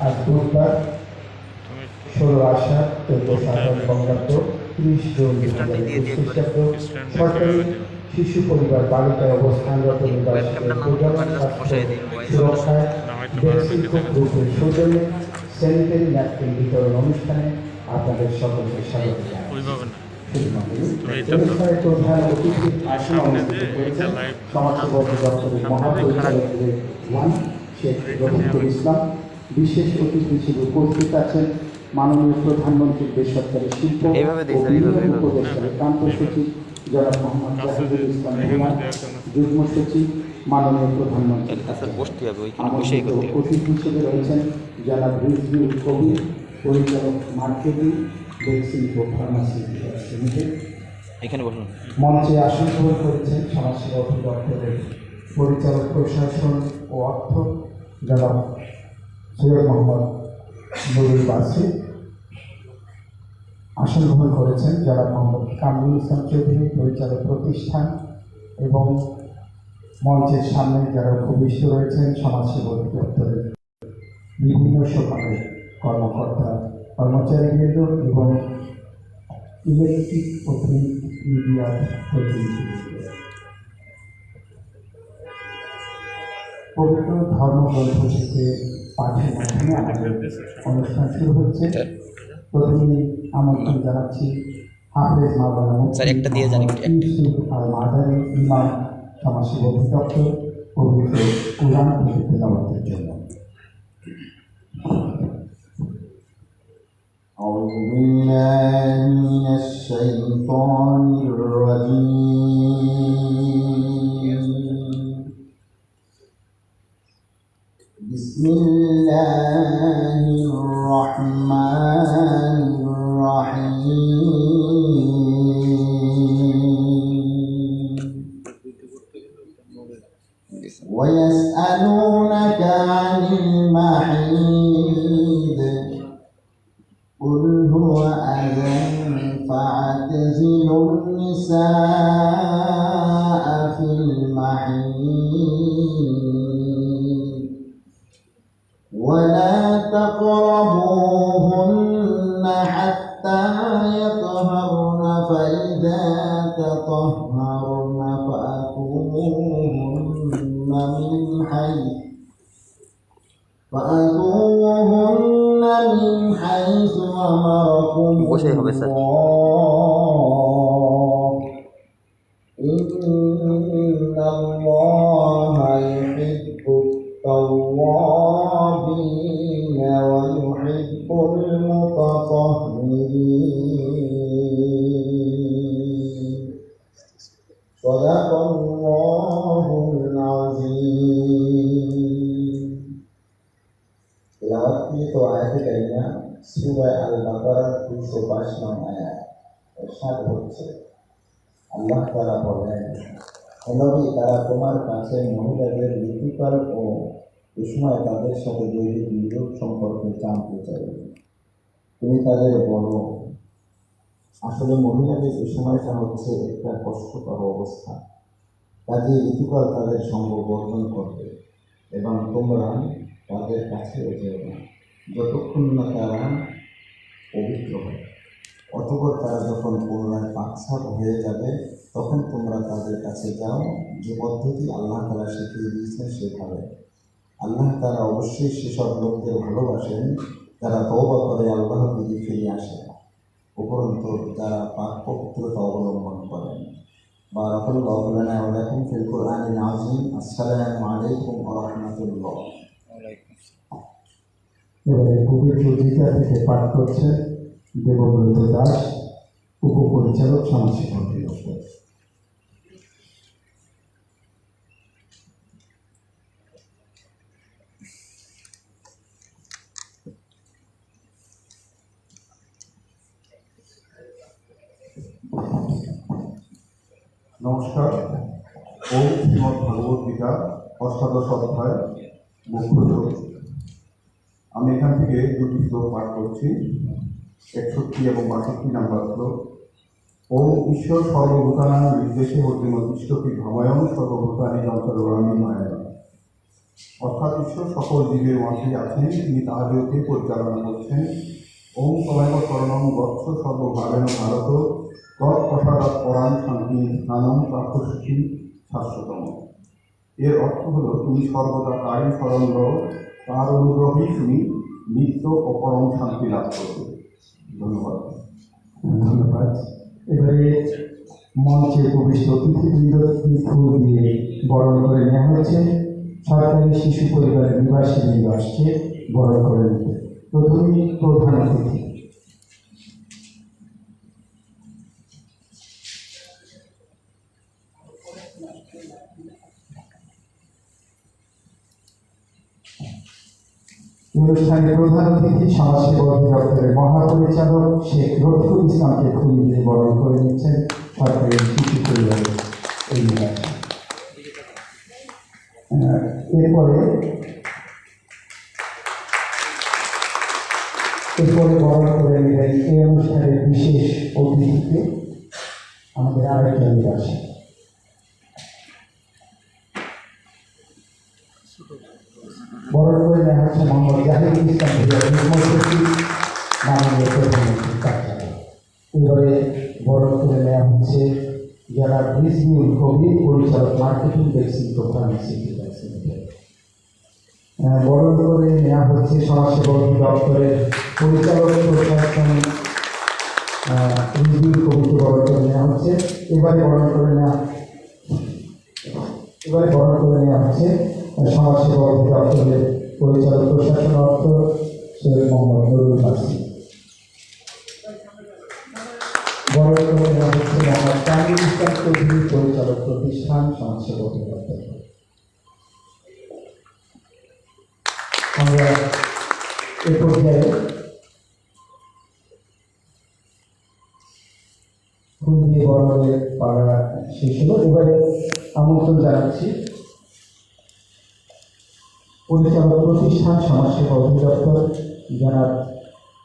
আজ বুধবার 16/8 14/7 বঙ্গাব্দ 30 জুন 2021 খ্রিস্টাব্দ সরকারি শিশু পরিবার বালিকায় অবস্থানরত নিবাসীদের প্রজনন স্বাস্থ্য সুরক্ষায় বেক্সিমকো গ্রুপের সৌজন্যে স্যানিটারি ন্যাপকিন বিতরণ অনুষ্ঠানে আপনাদের সকলকে স্বাগত জানাই। অনুষ্ঠানের প্রধান অতিথির আসনে অনুষ্ঠিত করেছেন সমাজসেবা দপ্তরের মহাপরিচালক শেখ রফিকুল ইসলাম। বিশেষ অতিথি হিসেবে উপস্থিত আছেন মাননীয় প্রধানমন্ত্রীর বেসরকারি শিল্প ও বিনিয়োগ উপদেষ্টার প্রান্ত সচিব জনাব মোহাম্মদ জাহিদুল ইসলাম রহমান, যুগ্ম সচিব মাননীয় প্রধানমন্ত্রী। আমাদের অতিথি হিসেবে রয়েছেন জনাব রিজভিউল কবির, পরিচালক মার্কেটিং বেক্সিমকো ফার্মাসি লিমিটেড। এখানে বসুন। মঞ্চে আসন গ্রহণ করেছেন সমাজসেবা অধিদপ্তরের পরিচালক প্রশাসন ও অর্থ জনাব সৈয়দ মোহাম্মদ নুরুল বাসি। আসন গ্রহণ করেছেন জনাব মোহাম্মদ কামরুল ইসলাম চৌধুরী, পরিচালক প্রতিষ্ঠান, এবং মঞ্চের সামনে যারা উপবিষ্ট রয়েছেন সমাজসেবা অধিদপ্তরের বিভিন্ন সরকারের কর্মকর্তা কর্মচারীবৃন্দ এবং ইলেকট্রিক ও প্রিন্ট মিডিয়ার প্রতিনিধিবৃন্দ। পবিত্র ধর্মগ্রন্থ থেকে পাঠের মাধ্যমে আমাদের অনুষ্ঠান শুরু হচ্ছে। প্রথমে আমন্ত্রণ জানাচ্ছি হাফেজ মাওলানা আল মাদানী ইমাম, সমাজসেবা অধিদপ্তর, পবিত্র কোরআন থেকে তেলাওয়াতের জন্য। أعوذ بالله من الشيطان الرجيم. بسم الله الرحمن الرحيم. ويسألونك عن المحيض قل هو أذى فاعتزلوا النساء في المحيض ولا تقربوهن حتى يطهرن فإذا تطهرن فأتوهن من حيث أمركم الله إن الله يحب التوابين ويحب المتطهرين. صدق الله العظيم. तिलावत आयत करीमा सूरा अल बकरा 222 नং আয়াত ইরশাদ হচ্ছে, আল্লাহ তাআলা বলেন, নবী তারা তোমার কাছে মহিলাদের ঋতুকাল ও এ সময় তাদের সাথে দৈহিক নিয়োগ সম্পর্কে জানতে চাইবে। তুমি তাদের বলো, আসলে মহিলাদের এই সময়টা হচ্ছে একটা কষ্টকর অবস্থা, কাজে ঋতুকাল তাদের সঙ্গ বর্জন করবে এবং তোমরা তাদের কাছে যেও না যতক্ষণ না তারা পবিত্র হয়। অতঃপর তারা যখন পুনরায় পাকসাপ হয়ে যাবে তখন তোমরা তাদের কাছে যাও, যে পদ্ধতি আল্লাহ তাআলা শিখিয়ে দিয়েছেন সেভাবে। আল্লাহ তাআলা অবশ্যই সেসব লোকদের ভালোবাসেন যারা তওবা করে আল্লাহর দিকে ফিরে আসে, উপরন্তু যারা পাক পবিত্রতা অবলম্বন করেন। বারাকাল্লাহু লানা ওয়া লাকুম ফিল কুরআনিল আযীম। আসসালামু আলাইকুম ওয়া রাহমাতুল্লাহ। এবারে পবিত্র গীতা থেকে পাঠ করছেন দেবব্রত দাস, উপপরিচালক সমাজসেবা অধিদপ্তর। নমস্কার। ওম শ্রীমদ্ ভাগবত গীতা অষ্টাদশ অধ্যায় মুখ্য শ্লোক। আমি এখান থেকে দুটি শ্লোক পাঠ করছি, 61 এবং 62 নম্বর শ্লোক। ওম ঈশ্বর সর্বভূতানাং নির্দেশে অর্জুন তিষ্ঠতি ভ্রময়ং সর্বভূতানি যন্ত্রগামী মায়া। অর্থাৎ ঈশ্বর সকল জীবের মধ্যেই আছেন, তিনি তাহাদিওকে পরিচালনা করছেন। ওম তমেব শরণং গচ্ছ সর্বভাবেন ভারত তৎপ্রসাদাৎ পরাণ শান্তি স্নানম প্রাপ্ত সুখী শাশ্বতম। এর অর্থ হলো তুমি সর্বদা তারই স্মরণ করো, তার অনুগ্রহেই তুমি নিত্য ও পরম শান্তি লাভ করবে। ধন্যবাদ। ধন্যবাদ। এবারে মঞ্চে উপবিষ্ট অতিথিবৃন্দকে ফুল দিয়ে বরণ করে নেওয়া হয়েছে। সরকারি শিশু পরিবারের নিবাসীবৃন্দ আসছে বরণ করে নিতে। প্রথমেই প্রধান অতিথি। অনুষ্ঠানের প্রধান অতিথি সমাজসেবা অধিদপ্তরের মহাপরিচালক শেখ রফিকুল ইসলামকে ফুল দিয়ে বরণ করে নিচ্ছেন সরকারি শিশু পরিবারের এই নিবাসী। এরপরে বরণ করে নেবেন এই অনুষ্ঠানের বিশেষ অতিথিকে আমাদের আরেকজন নিবাসী। বরণ করে নেওয়া হচ্ছে মোহাম্মদ জাহিদুল ইসলাম মাননীয় প্রধানমন্ত্রীর কার্যালয়। এবারে বরণ করে নেওয়া হচ্ছে যারা রিজভিউল কবির পরিচালক মার্কেটিং ভ্যাকসিন প্রোগ্রাম বরণ করে নেওয়া হচ্ছে সমাজসেবা অধিদপ্তরের পরিচালক প্রশাসন রিজভিউল কবিরকে বরণ করে নেওয়া হচ্ছে। এবারে বরণ করে নেওয়া হচ্ছে সমাজসেবা অধিদপ্তরের পরিচালক প্রশাসন অর্থ সৈয়দ মোহাম্মদ নুরুল হাসিন। বরণ করে নেওয়া হচ্ছে মোহাম্মদ কামরুল ইসলাম চৌধুরী পরিচালক প্রতিষ্ঠান সমাজসেবা অধিদপ্তর। আমরা এ পর্যায়ে ফুল দিয়ে বরণের পাড়া শেষ হলো। এবারে আমন্ত্রণ জানাচ্ছি পরিচালক প্রতিষ্ঠান সমাজসেবা অধিদপ্তর জনাব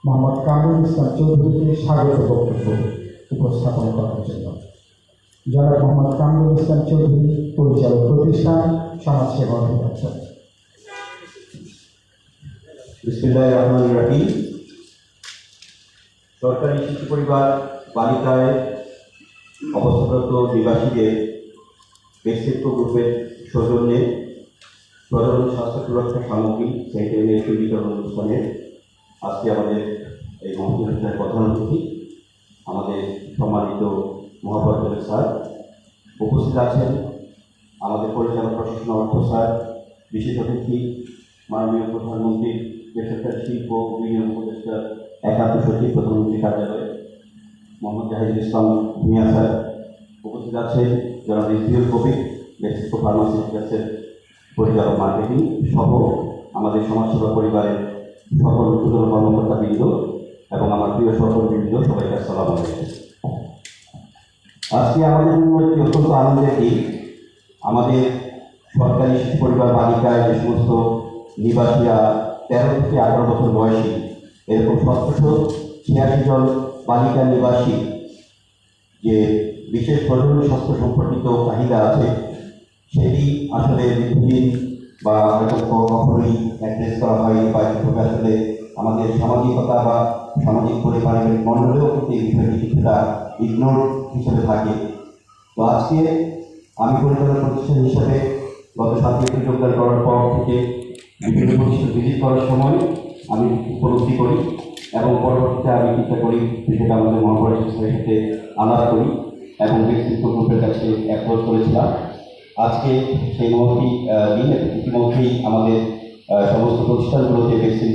মোহাম্মদ কামরুল ইসলাম চৌধুরীকে স্বাগত বক্তব্য উপস্থাপন করার জন্য। জনাব মোহাম্মদ কামরুল ইসলাম চৌধুরী পরিচালক প্রতিষ্ঠান সমাজসেবা অধিদপ্তর। বিসমিল্লাহির রহমানির রহিম। সরকারি শিশু পরিবার বালিকায় অবস্থারত নিবাসীদের ব্যক্তিত্ব গ্রুপের সৌজন্যে প্রধান স্বাস্থ্য সুরক্ষা সামগ্রী সেন্টারের বিতরণ অনুষ্ঠানে আজকে আমাদের এই মহাবিদ্যালয়ের প্রধান অতিথি আমাদের সম্মানিত মহাপরিচালক স্যার উপস্থিত আছেন, আমাদের পরিচালক প্রশাসন অর্থ স্যার, বিশেষ অতিথি মাননীয় প্রধানমন্ত্রীর বেসরকারি শিল্প বিনিয়োগ উপদেষ্টার একান্ত সচিব প্রধানমন্ত্রী কার্যালয় মোহাম্মদ জাহিদুল ইসলাম ভূঁইয়া স্যার, উপস্থিত আছেন জনাব রিজভিউল কবির ব্যক্তিত্ব ফার্মাসিউটিক্যালসের পরিচালক মার্কেটিং সহ আমাদের সমাজসেবা পরিবারের সকল উচ্চতর কর্মকর্তাবৃন্দ এবং আমার প্রিয় সহকর্মীবৃন্দ, সবাইকে আসসালামু আলাইকুম। আজকে আমাদের জন্য একটি অত্যন্ত আনন্দের দিন। আমাদের সরকারি শিশু পরিবার বালিকায় যে সমস্ত নিবাসীরা 13 থেকে 18 বছর বয়সী, এরকম 1786 জন বালিকা নিবাসী যে বিশেষ প্রজনন স্বাস্থ্য সম্পর্কিত চাহিদা আছে, সেটি আসলে দীর্ঘদিন বা হয়তো কখনোই অ্যাড্রেস করা হয় বা এভাবে আসলে আমাদের সামাজিকতা বা সামাজিক পরিবারের মণ্ডলেও কিন্তু এই বিষয়টি কিছুটা ইগনোর হিসেবে থাকে। তো আজকে আমি পরিচালক প্রতিষ্ঠান হিসেবে গত 7 এপ্রিল যোগদান করার পর থেকে বিভিন্ন প্রতিষ্ঠান ভিজিট করার সময় আমি উপলব্ধি করি এবং পরবর্তীতে আমি চিন্তা করি সেটা আমাদের মহাপরিচালকের সাথে আলাপ করি এবং ব্যক্তিত্ব গ্রুপের কাছে অ্যাপ্রোচ করেছিলাম। আজকে সেই মহতি দিন ইতিমধ্যেই আমাদের সমস্ত প্রতিষ্ঠানগুলোতে ভ্যাকসিন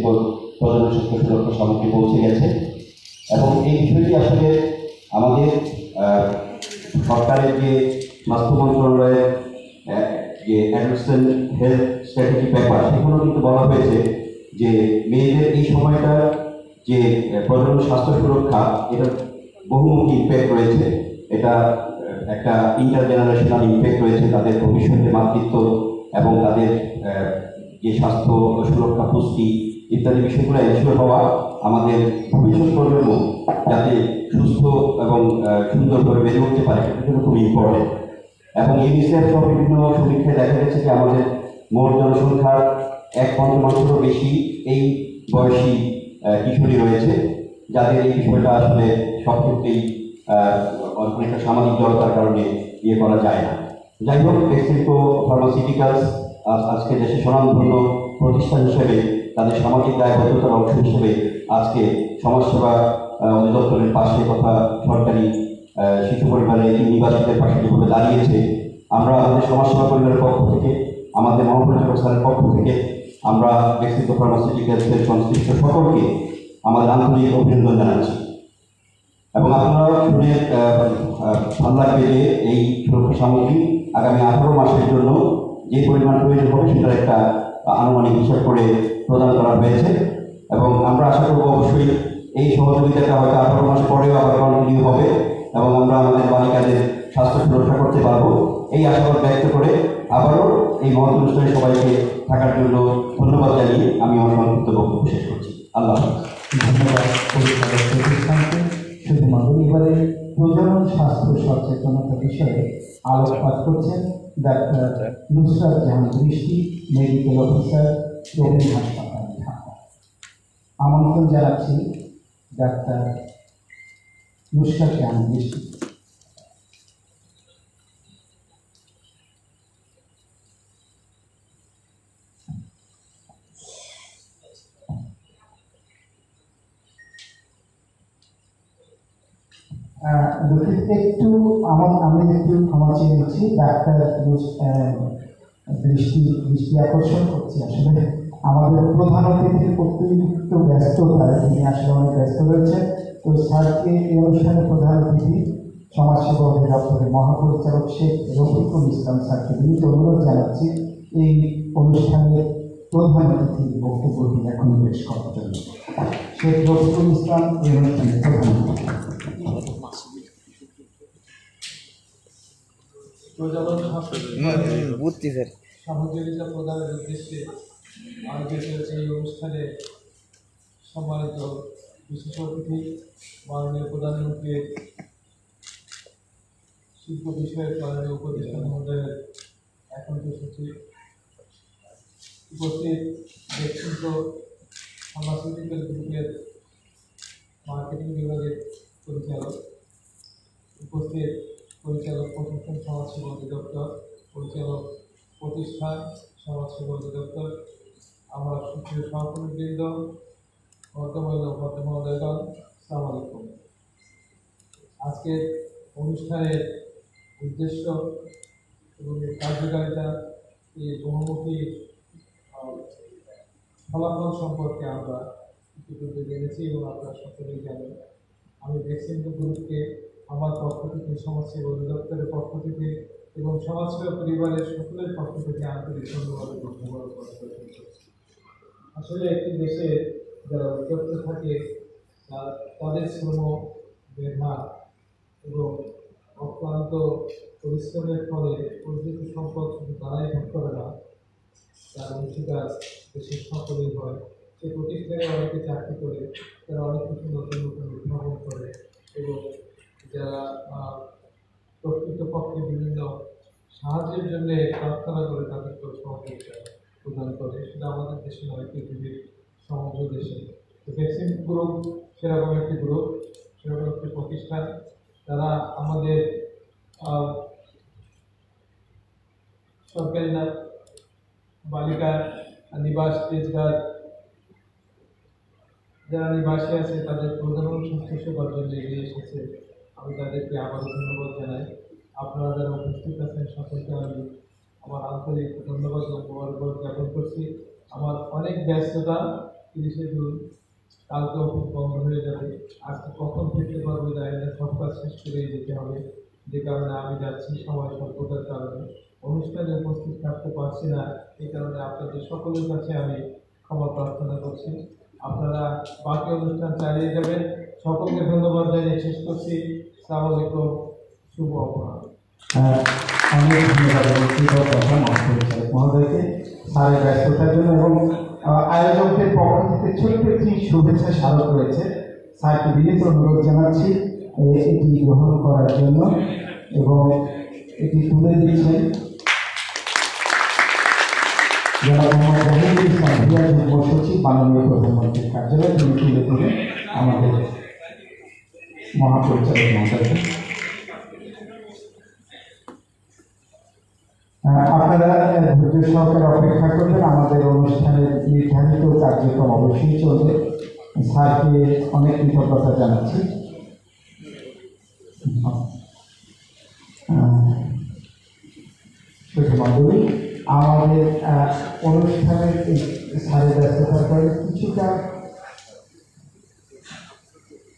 প্রজনন স্বাস্থ্য সুরক্ষা সামগ্রী পৌঁছে গেছে এবং এই বিষয়টি আসলে আমাদের সরকারের যে স্বাস্থ্য মন্ত্রণালয়ের যে অ্যাডোলেসেন্ট হেলথ স্ট্র্যাটেজি পেপার, সেগুলো কিন্তু বলা হয়েছে যে মেয়েদের এই সময়টা যে প্রজনন স্বাস্থ্য সুরক্ষা, এটা বহুমুখী ইম্প্যাক্ট রয়েছে, এটা একটা ইন্টারজেনারেশনাল ইম্প্যাক্ট রয়েছে তাদের ভবিষ্যতে মাতৃত্ব এবং তাদের যে স্বাস্থ্য সুরক্ষা পুষ্টি ইত্যাদি বিষয়গুলো এনশিওর হওয়া, আমাদের ভবিষ্যৎ প্রজন্ম যাতে সুস্থ এবং সুন্দরভাবে বেড়ে উঠতে পারে, সেটা কিন্তু খুব ইম্পর্টেন্ট। এবং এই বিষয়ে সব বিভিন্ন সমীক্ষায় দেখা গেছে যে আমাদের মোট জনসংখ্যার 1/5 বেশি এই বয়সী কিশোরী রয়েছে, যাদের এই বিষয়টা আসলে সব ক্ষেত্রেই অনেকটা সামাজিক জড়তার কারণে ইয়ে করা যায় না। যাই হোক, বেক্সিমকো ফার্মাসিউটিক্যালস আজকে দেশে স্বনামধন্য প্রতিষ্ঠান হিসেবে তাদের সামাজিক দায়বদ্ধতার অংশ হিসেবে আজকে সমাজসেবা অধিদপ্তরের পাশে তথা সরকারি শিশু পরিবারে নিবাসীদের পাশে যেভাবে দাঁড়িয়েছে, আমরা আমাদের সমাজসেবা পরিবারের পক্ষ থেকে, আমাদের মহাপরিচালক স্যারের পক্ষ থেকে আমরা বেক্সিমকো ফার্মাসিউটিক্যালসের সংশ্লিষ্ট সকলকে আমাদের আন্তরিক অভিনন্দন জানাচ্ছি। এবং আপনারা শুনে ভালো লাগবে যে এই সুরক্ষা সামগ্রী আগামী 18 মাসের জন্য যে পরিমাণ প্রয়োজন হবে সেটার একটা আনুমানিক হিসাব করে প্রদান করা হয়েছে, এবং আমরা আশা করব অবশ্যই এই সহযোগিতাটা হয়তো 18 মাস পরেও আবার কন্টিনিউ হবে এবং আমরা আমাদের বালিকাদের স্বাস্থ্য সুরক্ষা করতে পারবো, এই আশাবাদ ব্যক্ত করে আবারও এই মহৎ অনুষ্ঠানে সবাইকে থাকার জন্য ধন্যবাদ জানিয়ে আমি আমার সংক্ষিপ্ত বক্তব্য শেষ করছি। আল্লাহ হাফেজ। ধন্যবাদ পরিচালক প্রতিষ্ঠানকে। শুধুমাত্র এবারে প্রজনন স্বাস্থ্য সচেতনতা বিষয়ে আলোকপাত করছেন ডাক্তার নুসরাত জাহান দৃষ্টি, মেডিকেল অফিসার, প্রবীণ হাসপাতাল, ঢাকা। আমন্ত্রণ জানাচ্ছি ডাক্তার নুসরাত জাহান দৃষ্টি। একটু আমি একটু ক্ষমা চেয়ে নিচ্ছি, ডাক্তার দৃষ্টি আকর্ষণ করছি। আসলে আমাদের প্রধান অতিথির অতিরিক্ত ব্যস্ততায় তিনি আসলে অনেক ব্যস্ত রয়েছেন। তো স্যারকে এই অনুষ্ঠানে প্রধান অতিথি সমাজসেবা অধিদপ্তরের মহাপরিচালক শেখ রফিকুল ইসলাম স্যারকে বিনীত অনুরোধ জানাচ্ছি এই অনুষ্ঠানের প্রধান অতিথির বক্তব্যটি এখন পেশ করার জন্য। শেখ রফিকুল ইসলাম এই অনুষ্ঠানের প্রধান অতিথি। প্রজনন সহযোগিতা প্রদানের উদ্দেশ্যে আয়োজিত এই অনুষ্ঠানে সম্মানিত বিশেষ অতিথি মাননীয় প্রধানমন্ত্রীর শিল্প বিষয়ক মাননীয় উপদেষ্টা মহোদয়ের একান্ত সচিব, উপস্থিত বেক্সিমকো ফার্মাসিউটিক্যাল গ্রুপের মার্কেটিং বিভাগের পরিচালক, উপস্থিত পরিচালক প্রশাসন সমাজসেবা অধিদপ্তর, পরিচালক প্রতিষ্ঠান সমাজসেবা অধিদপ্তর, আমার সুপ্রিয় সহকর্মীবৃন্দ, ভদ্রমহোদয়গণ, আসসালামু আলাইকুম। আজকের অনুষ্ঠানের উদ্দেশ্য এবং কার্যকারিতা, এই বহুমুখী ফলাফল সম্পর্কে আমরা ইতিপূর্বে জেনেছি এবং আপনারা সকলেই জানেন। আমি বেক্সিমকো গ্রুপকে আমার পক্ষ থেকে, সমাজসেবা অধিদপ্তরের পক্ষ থেকে এবং সমাজসেবা পরিবারের সকলের পক্ষ থেকে আন্তরিক ধন্যবাদ এবং মোবারকবাদ প্রদান করছি। আসলে একটি দেশে যারা উদ্যোক্তা থাকে তাদের শ্রম, মেধা এবং অক্লান্ত পরিশ্রমের ফলে অর্জিত সম্পদ শুধু তারাই ভোগ করে না, তার অংশীদার দেশের সকলেই হয়। সে প্রতিষ্ঠানে অনেকে চাকরি করে, তারা অনেক কিছু নতুন নতুন উদ্ভাবন করে এবং যারা প্রকৃতপক্ষে বিভিন্ন সাহায্যের জন্য প্রার্থনা করে তাদেরকে সহযোগিতা প্রদান করে। সেটা আমাদের দেশে নয়, পৃথিবীর সমগ্র দেশে। তো বেক্সিমকো গ্রুপ সেরকম একটি গ্রুপ, সেরকম একটি প্রতিষ্ঠান। তারা আমাদের সরকারি বালিকা নিবাস তেজগাঁর যারা নিবাসী আছে তাদের প্রজনন স্বাস্থ্য সেবার জন্য এগিয়ে এসেছে। আমি তাদেরকে আবারও ধন্যবাদ জানাই। আপনারা যারা উপস্থিত আছেন সকলকে আমি আমার আন্তরিক ধন্যবাদ ও মোবারকবাদ জ্ঞাপন করছি। আমার অনেক ব্যস্ততা, 30শে জুন, কালকে অফিস বন্ধ হয়ে যাবে। আজকে কখন ফিরতে পারবো জানি না, সব কাজ শেষ করেই যেতে হবে, যে কারণে আমি যাচ্ছি সময় স্বল্পতার কারণে অনুষ্ঠানে উপস্থিত থাকতে পারছি না। এই কারণে আপনাদের সকলের কাছে আমি ক্ষমা প্রার্থনা করছি। আপনারা বাকি অনুষ্ঠান চালিয়ে যাবেন। সকলকে ধন্যবাদ জানিয়ে শেষ করছি। আসসালামু আলাইকুম, শুভ অপরাহ্ন। অনেক ধন্যবাদ মহাপরিচালক মহোদয়কে স্যারের ব্যস্ততার জন্য এবং আয়োজকদের পক্ষ থেকে ছোট্ট একটি শুভেচ্ছা স্মারক রয়েছে। স্যারকে বিনীত অনুরোধ জানাচ্ছি এটি গ্রহণ করার জন্য এবং এটি তুলে দিচ্ছেন জনাব মোহাম্মদ জাহিদুল ইসলাম ভূঁইয়া যুগ্ম সচিব মাননীয় প্রধানমন্ত্রীর কার্যালয় তিনি তুলে দিলেন আমাদের মহাপরিচালক মহোদয়। আপনারা ধৈর্য সহকারে অপেক্ষা করবেন, আমাদের অনুষ্ঠানের নির্ধারিত কার্যক্রম অবশ্যই চলবে। স্যারকে অনেক কৃতজ্ঞতা জানাচ্ছি। মণ্ডলী, আমাদের অনুষ্ঠানের স্যারের ব্যস্ততার পরে কিছুটা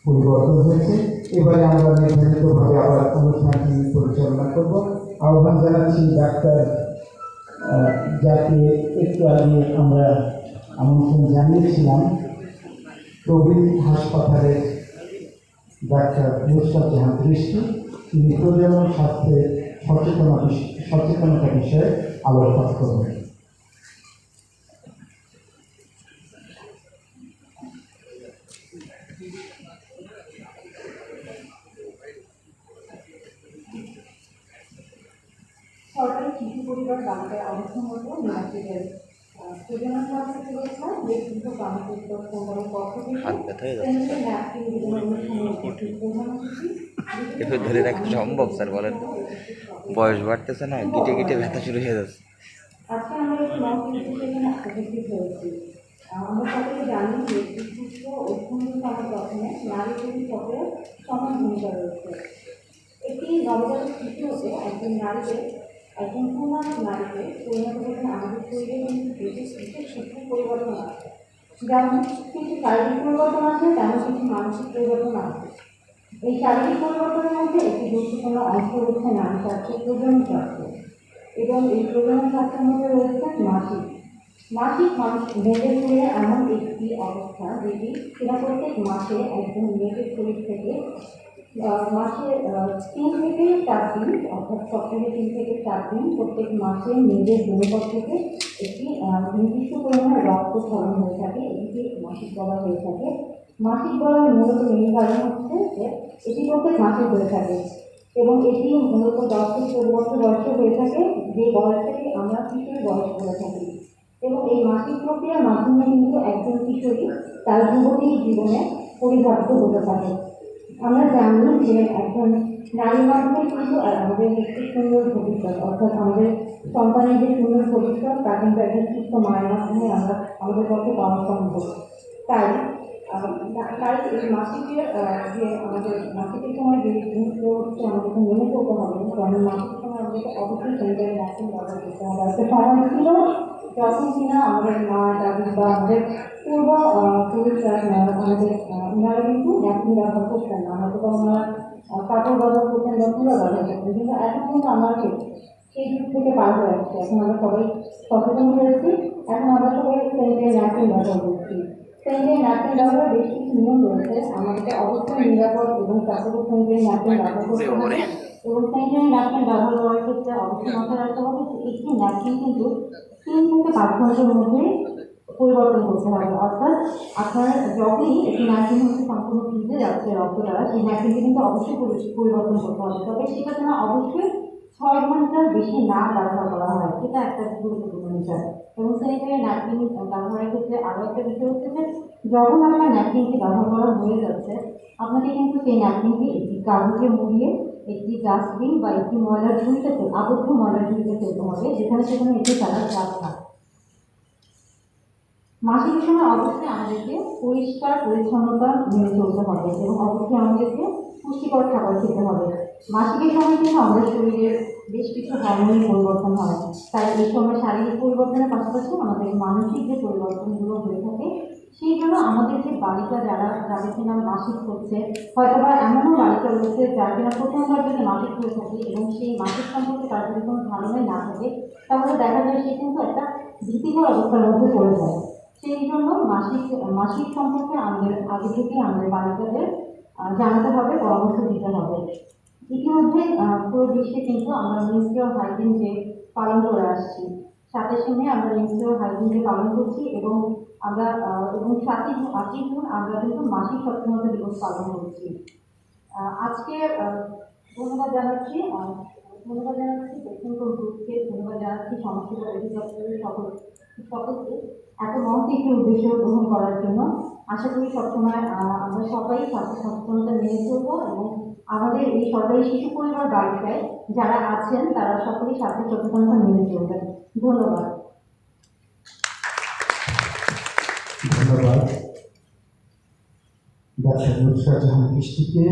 পরিবর্তন হয়েছে। এবারে আমরা নির্ধারিতভাবে আবার অনুষ্ঠানটি পরিচালনা করব। আহ্বান জানাচ্ছি ডাক্তার, যাকে একটু আগে আমরা আমন্ত্রণ জানিয়েছিলাম, প্রবীণ হাসপাতালের ডাক্তার মুস্তাক জাহান দৃষ্টি, তিনি প্রজনন স্বাস্থ্যের সচেতনতা বিষয়ে আলোকপাত করবেন। সরকারি শিশু পরিবার বালিকার অবস্থানগত নিরাপত্তের প্রজনন স্বাস্থ্য সুরক্ষা ব্যক্তিগত বাংলাদেশ সংগ্রহের পক্ষ থেকে ন্যাপকিন বিতরণ অনুষ্ঠানে উপস্থিত প্রধানমন্ত্রী একটু ধরে রাখা সম্ভব স্যার? বলেন, বয়স বাড়তেছে না, গিটে গিটে ব্যথা শুরু হয়ে যাচ্ছে। আজকে আমরা একটি মহৎ এখানে উপস্থিত হয়েছি। আমরা সকলে জানি যে সুস্থ ও সুন্দর সমাজ গঠনে নারী পুরুষ সকলে সমান ভূমিকা রয়েছে। একটি নবজাতক শিশু হতে একজন নারীকে, একজন পূর্ণাঙ্গ নারীকে পরিণত করতে আমাদের শরীরে কিন্তু বিশেষ শিশু পরিবর্তন আছে। যেমন কিছু শারীরিক পরিবর্তন আছে, তেমন কিছু মানসিক পরিবর্তন আছে। এই শারীরিক পরিবর্তনের মধ্যে একটি গুরুত্বপূর্ণ অংশ রয়েছে নারী স্বাস্থ্য, প্রজনন স্বাস্থ্য, এবং এই প্রজনন স্বাস্থ্যের মধ্যে রয়েছে মাসিক। মাসিক মানুষ মেয়েদের শরীরে এমন একটি অবস্থা যেটি সেটা প্রত্যেক মাসে একজন মেয়েদের শরীর থেকে মাসে 3 থেকে 4 দিন, অর্থাৎ সপ্তাহে 3 থেকে 4 দিন প্রত্যেক মাসে মেয়েদের যৌনপথ থেকে একটি নির্দিষ্ট পরিমাণে রক্ত স্খলন হয়ে থাকে। এটিকে মাসিক বলা হয়ে থাকে। মাসিক বলার মূলত মেন কারণ হচ্ছে যে এটি প্রত্যেক মাসে হয়ে থাকে এবং এটি মূলত 10 থেকে 14 বছর বয়সে হয়ে থাকে, যে বয়স থেকে আমরা কিশোর বয়স বলে থাকি। এবং এই মাসিক প্রক্রিয়ার মাধ্যমে কিন্তু একজন কিশোরী তার যুবতী জীবনে পরিবর্তিত হতে থাকে। আমরা জানি যে একজন নারী মানুষের কিন্তু আমাদের একটি সুন্দর ভবিষ্যৎ, অর্থাৎ আমাদের সন্তানের যে সুন্দর ভবিষ্যৎ তা কিন্তু একজন সুস্থ মায়ের মাধ্যমে আমরা আমাদের পক্ষে পাওয়া সম্ভব। তাই এই মাসিকের যে আমাদের মাসিকের সময় যে জিনিসগুলো হচ্ছে আমাদেরকে মেনে চলতে হবে, যেমন মাসিকের সময় আমাদেরকে অবশ্যই স্যানিটারি ন্যাপকিন ব্যবহার করতে হবে। একটা সময় ছিল যখন কিনা আমাদের মা, দাদি বা আমাদের পূর্ব পুরুষরা আমাদের ওনারা কিন্তু ন্যাপকিন ব্যবহার করতেন না, হয়তো বা ওনারা কাপড় ব্যবহার করতেন বা তুলা ব্যবহার করতেন। কিন্তু এখন কিন্তু আমরা সেই যুগ থেকে পার হয়ে আসছি। এখন আমরা সবাই সচেতন হয়েছি, এখন আমরা সবাই স্যানিটারি ন্যাপকিন ব্যবহার করছি। স্যানিটারি ন্যাপকিন ব্যবহার বেশ কিছু নিয়ম রয়েছে। আমাদেরকে অবশ্যই নিরাপদ এবং স্বাস্থ্যকর স্যানিটারি ন্যাপকিন ব্যবহার করতে হবে এবং স্যানিটারি ন্যাপকিন ব্যবহার করার ক্ষেত্রে অবশ্যই মাথায় রাখতে হবে যে একটি ন্যাপকিন কিন্তু 3 থেকে 5 ঘন্টার মধ্যে পরিবর্তন করতে হবে। অর্থাৎ আপনার যখনই একটি ন্যাপকিন হচ্ছে সম্পূর্ণ ভিজে যাচ্ছে রক্ত দ্বারা, সেই ন্যাপকিনটি কিন্তু অবশ্যই পরিবর্তন করতে হবে। তবে সেটা যেন অবশ্যই 6 ঘন্টার বেশি না ব্যবহার করা হয়, সেটা একটা গুরুত্বপূর্ণ বিষয়। এবং স্যানিটারি ন্যাপকিন ব্যবহারের ক্ষেত্রে আরও একটা বিষয় হচ্ছে যে যখন আপনার ন্যাপকিনটি ব্যবহার করা হয়ে যাচ্ছে, আপনাকে কিন্তু সেই ন্যাপকিনটি একটি কাগজে মুড়িয়ে একটি ডাস্টবিন বা একটি ময়লার ঝুড়িতে আবদ্ধ ময়লার ঝুড়িতে ফেলতে হবে, যেখানে সেখানে একটি ফেলার গাছ থাকে। মাসিকের সময় অবশ্যই আমাদেরকে পরিষ্কার পরিচ্ছন্নতা মেনে চলতে হবে এবং অবশ্যই আমাদেরকে পুষ্টিকর খাবার খেতে হবে। মাসিকের সময় কিন্তু আমাদের শরীরের বেশ কিছু হরমোনের পরিবর্তন হয়, তাই এই সময় শারীরিক পরিবর্তনের পাশাপাশি আমাদের মানসিক যে পরিবর্তনগুলো হয়ে থাকে, সেই জন্য আমাদের যে বালিকা যাদের কিনা মাসিক হচ্ছে, হয়তো বা এমনও বালিকা রয়েছে যার কিনা প্রথমবার যদি মাসিক হয়ে থাকে এবং সেই মাসিক সম্পর্কে তার যদি কোনো ধারণাই না থাকে, তাহলে দেখা যায় সে কিন্তু একটা ভীতিকর অবস্থার মধ্যে পড়ে যায়। সেই জন্য মাসিক সম্পর্কে আমাদের আগে থেকে আমাদের বালিকাদের জানাতে হবে, পরামর্শ দিতে হবে। ইতিমধ্যে পুরো বিশ্বে কিন্তু আমরা মেনস্ট্রুয়াল হাইজিন ডে পালন করে আসছি। 27শে মে আমরা মেনস্ট্রুয়াল হাইজিন ডে পালন করছি এবং আমরা 8ই জুন আমরা কিন্তু মাসিক সচেতনতা দিবস পালন করছি। আজকে ধন্যবাদ জানাচ্ছি ধন্যবাদ জানাচ্ছি টেকনিক্যাল গ্রুপকে, ধন্যবাদ জানাচ্ছি সমাজসেবা অধিদপ্তরের সকলকে এত মহৎ একটি উদ্দেশ্য গ্রহণ করার জন্য। আশা করি সবসময় আমরা সবাই স্বাস্থ্য সচেতনতা মেনে চলবো এবং আমাদের এই সরকারি শিশু পরিবার বালিকায় যারা আছেন তারা সকলেই স্বাস্থ্য সচেতনতা মেনে চলবেন। ধন্যবাদ। ধন্যবাদ ডাক্তার নুসরাত জাহান বৃষ্টিকে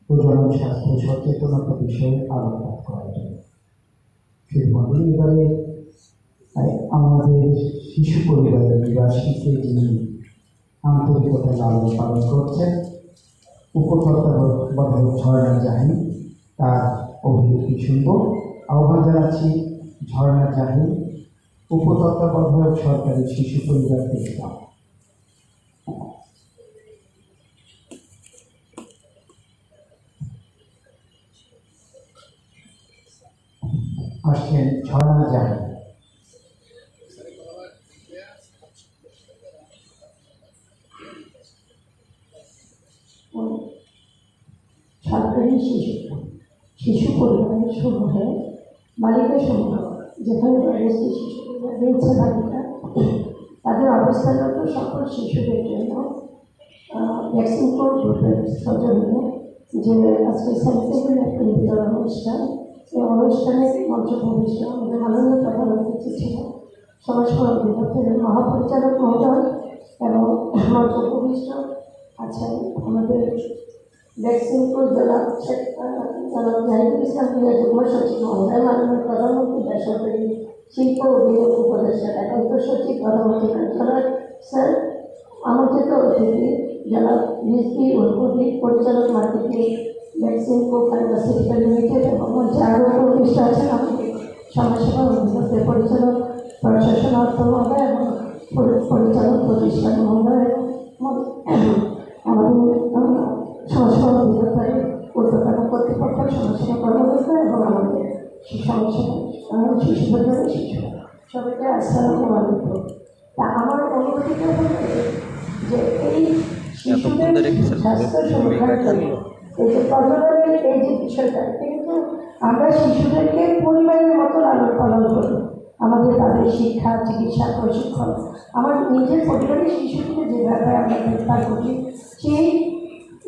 প্রজনন স্বাস্থ্য সচেতনতা বিষয়ে আলোকপাত করার জন্য। সেই মডেল এবারে আমাদের শিশু পরিবারের নিবাসীকে যিনি আন্তরিকতা লালন পালন করছেন উপতত্ত্বাবধায়ক ঝর্ণা জাহিন, তার অভিব্যক্তি শুনব। আহ্বান জানাচ্ছি ঝর্ণা জাহিন, উপতত্ত্বাবধায়ক সরকারি শিশু পরিবার দেখলাম। আসছেন ঝর্ণা জাহিন। সরকারি শিশু পরিবারের সমূহে বালিকা সমূহ যেখানে রয়েছে শিশু পরিবার রয়েছে বালিকা, তাদের অবস্থানরত সকল শিশুদের জন্য ভ্যাকসিন কোড গ্রুপের সৌজন্যে যে আজকে সেন্সিটিভ একটা বিতরণ অনুষ্ঠান, এই অনুষ্ঠানের মঞ্চভূমিষ্ঠ আমাদের মাননীয় প্রধান অতিথি ছিল সমাজসেবা অধিদপ্তরের মহাপরিচালক মহোদয় এবং মঞ্চভূমিষ্ঠ আছেন আমাদের ভ্যাকসিন কোড জেলা জাহিদুল ইসলাম যুগ্ম সচিব মহোদয়, মাননীয় প্রধানমন্ত্রী বেসরকারি শিল্প ও বিনিয়োগ উপদেষ্টা একান্ত সচিব প্রধানমন্ত্রী কার্যালয় স্যার, আমন্ত্রিত অতিথি জেলা রিজভি উদ্ভিদ পরিচালক মার্কেটিং ভ্যাকসিন কো ফার্মাসিউটিক্যাল লিমিটেড এবং মঞ্চে আরও উপবিষ্ট আছেন আমাদের সমাজসেবা অধিদপ্তরের পরিচালক প্রশাসন অর্থ মহোদয় এবং পরিচালক প্রতিষ্ঠান মহোদয় এবং আমাদের সমাজসেবা অধিদপ্তরের উদ্যোগতা কর্তৃপক্ষ, সমাজসেবা কর্মকর্তা এবং আমাদের শিশু পরিবারের শিশু সবাইকে আসসালামু আলাইকুম। তা আমার অনুভূতিটা হলো যে এই শিশুদের স্বাস্থ্য সুরক্ষার জন্য এই যে প্রজননের এই যে বিষয়টা, কিন্তু আমরা শিশুদেরকে পরিবারের মতো লালন পালন করি। আমাদের তাদের শিক্ষা, চিকিৎসা, প্রশিক্ষণ, আমার নিজের পরিবারের শিশুকে যেভাবে আমরা দেখভাল করি, সেই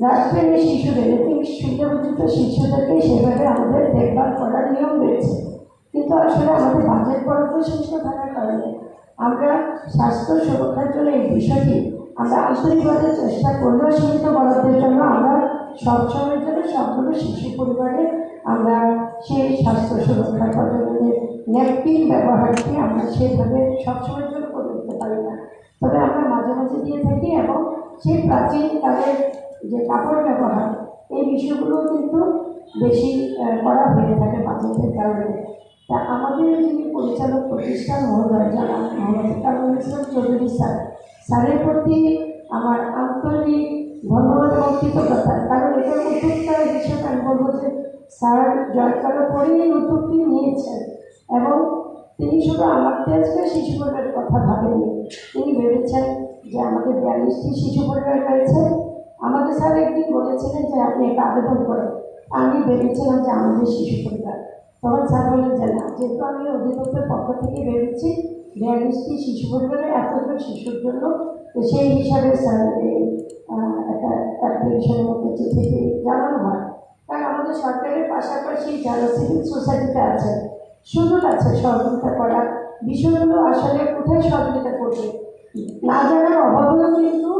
রাষ্ট্রের এই শিশুদের সুবিধাবঞ্চিত শিশুদেরকে সেভাবে আমাদের দেখভাল করার নিয়ম রয়েছে। কিন্তু আসলে আমাদের বাজেট বরাদ্দ সীমিত থাকার কারণে আমরা স্বাস্থ্য সুরক্ষার জন্য এই বিষয়টি আমরা আন্তরিকভাবে চেষ্টা করলেও সীমিত বরাদ্দের জন্য আমরা সবসময়ের জন্য সবগুলো শিশু পরিবারে আমরা সেই স্বাস্থ্য সুরক্ষার প্রজননের ন্যাপকিন ব্যবহারটি আমরা সেভাবে সবসময়ের জন্য করে উঠতে পারি না। তবে আমরা মাঝে মাঝে দিয়ে থাকি এবং সেই প্রাচীন কালের যে কাপড় ব্যবহার, এই বিষয়গুলো কিন্তু বেশি করা হয়ে থাকে বাজেটের কারণে। তা আমাদের যিনি পরিচালক প্রতিষ্ঠান মহোদয় যারা মোহাম্মদ কামরুল ইসলাম চৌধুরী স্যারের প্রতি আমার আন্তরিক ধন্যবাদ এবং কৃতজ্ঞতা। কারণ এটার উদ্যোগটা হিসেবে আমি বলবো যে স্যার জয় করার পরেই এই উদ্যোগটি নিয়েছেন এবং তিনি শুধু আমাদের আজকে শিশু পরিবারের কথা ভাবেননি, তিনি ভেবেছেন যে আমাদের 42টি শিশু পরিবার রয়েছে। আমাদের স্যার একদিন বলেছিলেন যে আপনি একটা আবেদন করেন, আমি ভেবেছিলাম যে আমাদের শিশু পরিবার, তখন স্যার বললেন যে না, যেহেতু আমি অধিদপ্তরের পক্ষ থেকে ভেবেছি 42টি শিশু পরিবারের এতজন শিশুর জন্য, তো সেই হিসাবে স্যার এই একটা অ্যাপ্লিকেশনের মধ্যে চিঠিটি জানানো হয়। কারণ আমাদের সরকারের পাশাপাশি যারা সিভিল সোসাইটিতে আছেন, সুযোগ আছে সহযোগিতা করার, বিষয়গুলো আসলে কোথায় সহযোগিতা করবে না জানার অভাবেও কিন্তু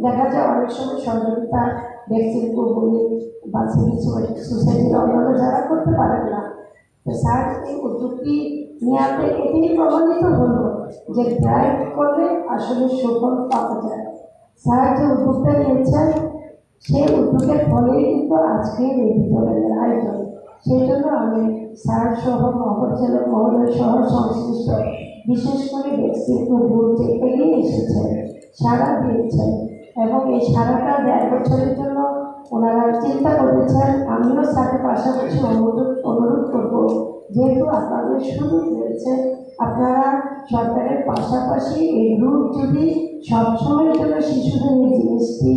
দেখা যায় অনেক সময় সহযোগিতা ভ্যাকসিন কোম্পানি বা সিভিল সোসাইটির অন্যান্য যারা করতে পারেন না। তো স্যার এই উদ্যোগটি নেওয়াতে এটাই প্রমাণিত হলো যে ড্রাইভ করলে আসলে সুফল পাওয়া যায়। স্যার যে উদ্যোগটা নিয়েছেন সেই উদ্যোগের ফলেই কিন্তু আজকের এই বিতরণের আয়োজন। সেই জন্য আমি স্যার সহ মহাপরিচালক মহোদয় সহ সংশ্লিষ্ট বিশেষ করে ভ্যাকসিন গ্রুপ যে এগিয়ে এসেছেন, সাড়া দিয়েছেন এবং এই সাড়াটা 1.5 বছরের জন্য ওনারা চিন্তা করেছেন। আমিও স্যারের পাশাপাশি অনুরোধ করবো, যেহেতু আপনাদের সুযোগ রয়েছে, আপনারা সরকারের পাশাপাশি এই গ্রুপ যদি সবসময়ের জন্য শিশুদের এই জিনিসটি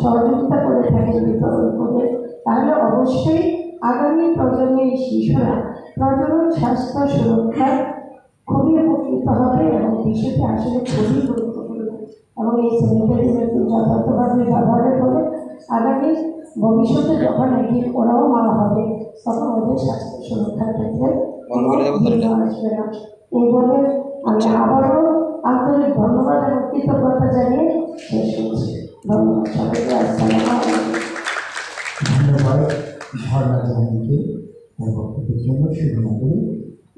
সহযোগিতা করে থাকেন বিতরণ করে, তাহলে অবশ্যই আগামী প্রজন্মের এই শিশুরা প্রজনন স্বাস্থ্য সুরক্ষার খুবই উপকৃত হবে এবং বিষয়টি আসলে খুবই গুরুত্বপূর্ণ এবং এই স্যানিটারি ন্যাপকিন যথাযথভাবে ব্যবহারের ফলে আগামী ভবিষ্যতে যখন একদিন ওরাও মা হবে তখন ওদের স্বাস্থ্য সুরক্ষার ক্ষেত্রে আসবে না। এই বলে আমি আবারও আন্তরিক ধন্যবাদ এবং কৃতজ্ঞতা জানিয়ে শেষ করছি। ধন্যবাদ সবাইকে। আসসালামু আলাইকুম। ধন্যবাদ ঝর্ণা জাহানকে তার বক্তব্যের জন্য শুভনা করি।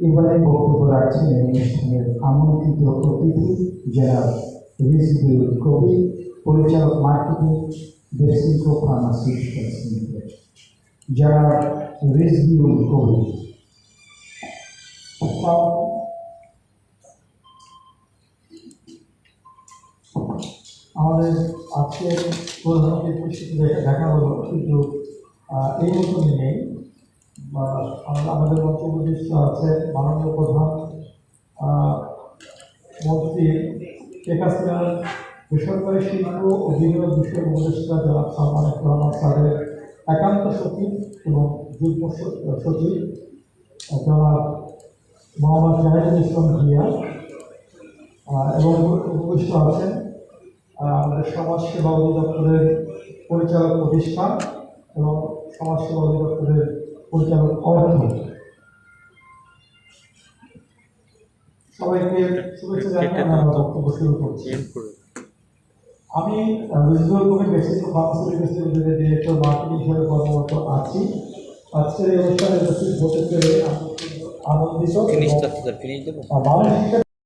এবারে বক্তব্য রাখছেন এই অনুষ্ঠানের আমন্ত্রিত অতিথি যারা রিজভিউল কবি, পরিচালক মার্কেটিং, বেসিকো ফার্মাসিউটিক্যালস লিমিটেড, যারা রিজভিউল কবি। আমাদের আজকের প্রধানমন্ত্রী পরিস্থিতি দেখা হলো, কিন্তু এই মতন নেই। আমাদের মঞ্চে উপদেষ্টা আছে মাননীয় প্রধান মন্ত্রী শেখ হাসিনার বেসরকারি শিল্প ও বিনিয়োগ বিষয়ক উপদেষ্টা জনাব সালমান এফ রহমান স্যারের একান্ত সচিব এবং যুগ্ম সচিব জনাব মোহাম্মদ জাহিদুল ইসলাম ভূঁইয়া এবং উপদেষ্টা আছেন আমাদের সমাজসেবা অধিদপ্তরের পরিচালক প্রতিষ্ঠান এবং সমাজসেবা অধিদপ্তরের পরিচালক অর্থ। সবাইকে শুভেচ্ছা জানিয়ে আমি আমার বক্তব্য শুরু করছি। আমি রিজভিউল কবি বেসিক ফার্মাসিউটিক্যালস লিমিটেডের ডিরেক্টর মার্কেটিং হিসেবে কর্মরত আছি। আজকের এই অনুষ্ঠানে উপস্থিত হতে পেরে আনন্দিত।